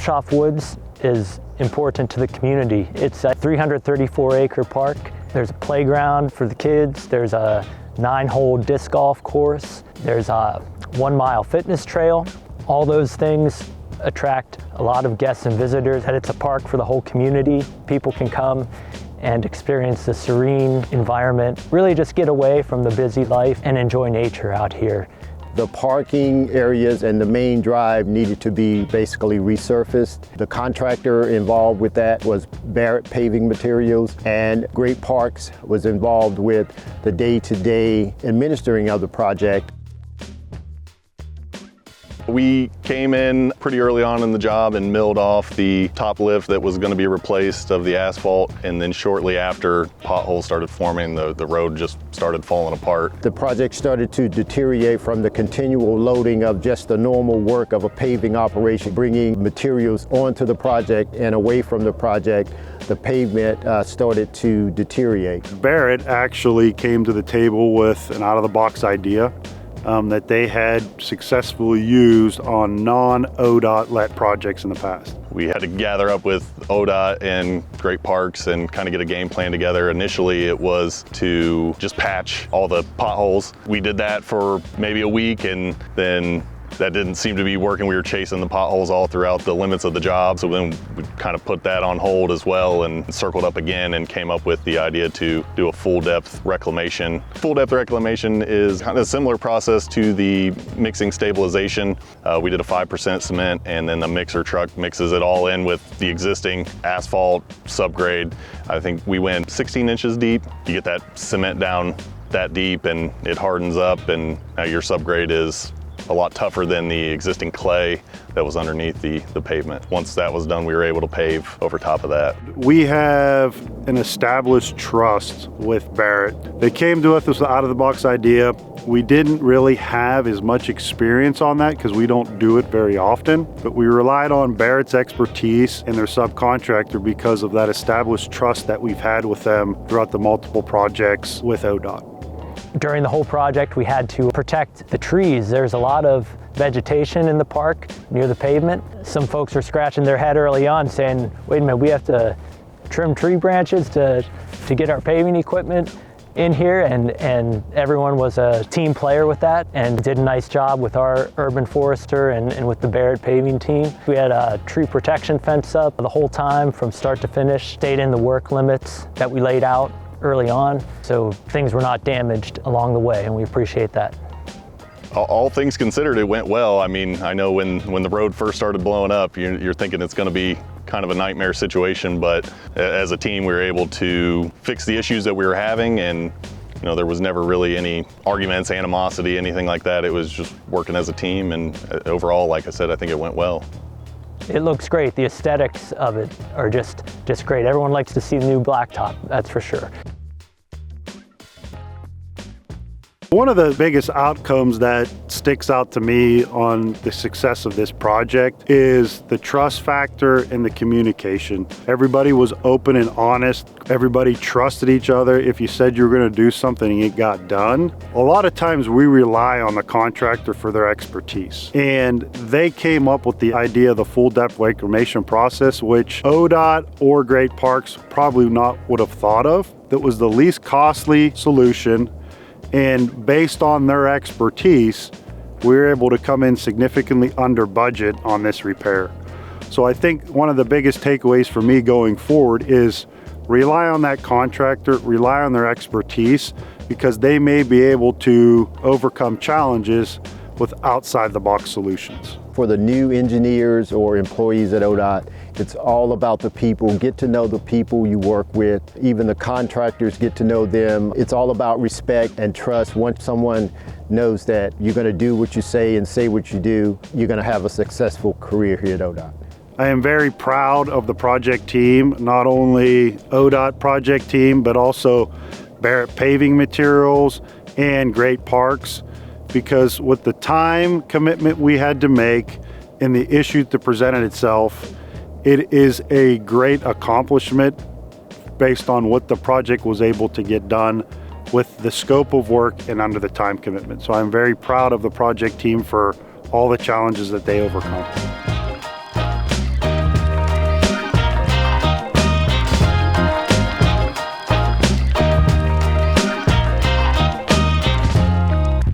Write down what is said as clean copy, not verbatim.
Embshoff Woods is important to the community. It's a 334-acre park. There's a playground for the kids. There's a 9-hole disc golf course. There's a 1-mile fitness trail. All those things attract a lot of guests and visitors. And it's a park for the whole community. People can come and experience the serene environment, really just get away from the busy life and enjoy nature out here. The parking areas and the main drive needed to be basically resurfaced. The contractor involved with that was Barrett Paving Materials, and Great Parks was involved with the day-to-day administering of the project. We came in pretty early on in the job and milled off the top lift that was going to be replaced of the asphalt, and then shortly after, potholes started forming, the road just started falling apart. The project started to deteriorate from the continual loading of just the normal work of a paving operation, bringing materials onto the project and away from the project. The pavement started to deteriorate. Barrett actually came to the table with an out-of-the-box idea that they had successfully used on non-ODOT let projects in the past. We had to gather up with ODOT and Great Parks and kind of get a game plan together. Initially, it was to just patch all the potholes. We did that for maybe a week, and then that didn't seem to be working. We were chasing the potholes all throughout the limits of the job. So then we kind of put that on hold as well and circled up again and came up with the idea to do a full depth reclamation. Full depth reclamation is kind of a similar process to the mixing stabilization. We did a 5% cement, and then the mixer truck mixes it all in with the existing asphalt subgrade. I think we went 16 inches deep. You get that cement down that deep and it hardens up, and now your subgrade is a lot tougher than the existing clay that was underneath the pavement. Once that was done, we were able to pave over top of that. We have an established trust with Barrett. They came to us with an out-of-the-box idea. We didn't really have as much experience on that because we don't do it very often, but we relied on Barrett's expertise and their subcontractor because of that established trust that we've had with them throughout the multiple projects with ODOT. During the whole project, we had to protect the trees. There's a lot of vegetation in the park near the pavement. Some folks were scratching their head early on saying, wait a minute, we have to trim tree branches to get our paving equipment in here, and everyone was a team player with that and did a nice job with our urban forester and with the Barrett paving team. We had a tree protection fence up the whole time from start to finish, stayed in the work limits that we laid out early on, so things were not damaged along the way, and we appreciate that. All things considered, it went well. I mean, I know when the road first started blowing up, you're thinking it's going to be kind of a nightmare situation, but as a team, we were able to fix the issues that we were having, and there was never really any arguments, animosity, anything like that. It was just working as a team, and overall, like I said, I think it went well. It looks great. The aesthetics of it are just great. Everyone likes to see the new blacktop, that's for sure. One of the biggest outcomes that sticks out to me on the success of this project is the trust factor and the communication. Everybody was open and honest. Everybody trusted each other. If you said you were going to do something, it got done. A lot of times we rely on the contractor for their expertise, and they came up with the idea of the full depth reclamation process, which ODOT or Great Parks probably not would have thought of. That was the least costly solution. And based on their expertise, we were able to come in significantly under budget on this repair. So I think one of the biggest takeaways for me going forward is rely on that contractor, rely on their expertise, because they may be able to overcome challenges with outside the box solutions. For the new engineers or employees at ODOT, it's all about the people. Get to know the people you work with. Even the contractors, get to know them. It's all about respect and trust. Once someone knows that you're going to do what you say and say what you do, you're going to have a successful career here at ODOT. I am very proud of the project team, not only ODOT project team, but also Barrett Paving Materials and Great Parks, because with the time commitment we had to make and the issue that presented itself, it is a great accomplishment based on what the project was able to get done with the scope of work and under the time commitment. So I'm very proud of the project team for all the challenges that they overcome.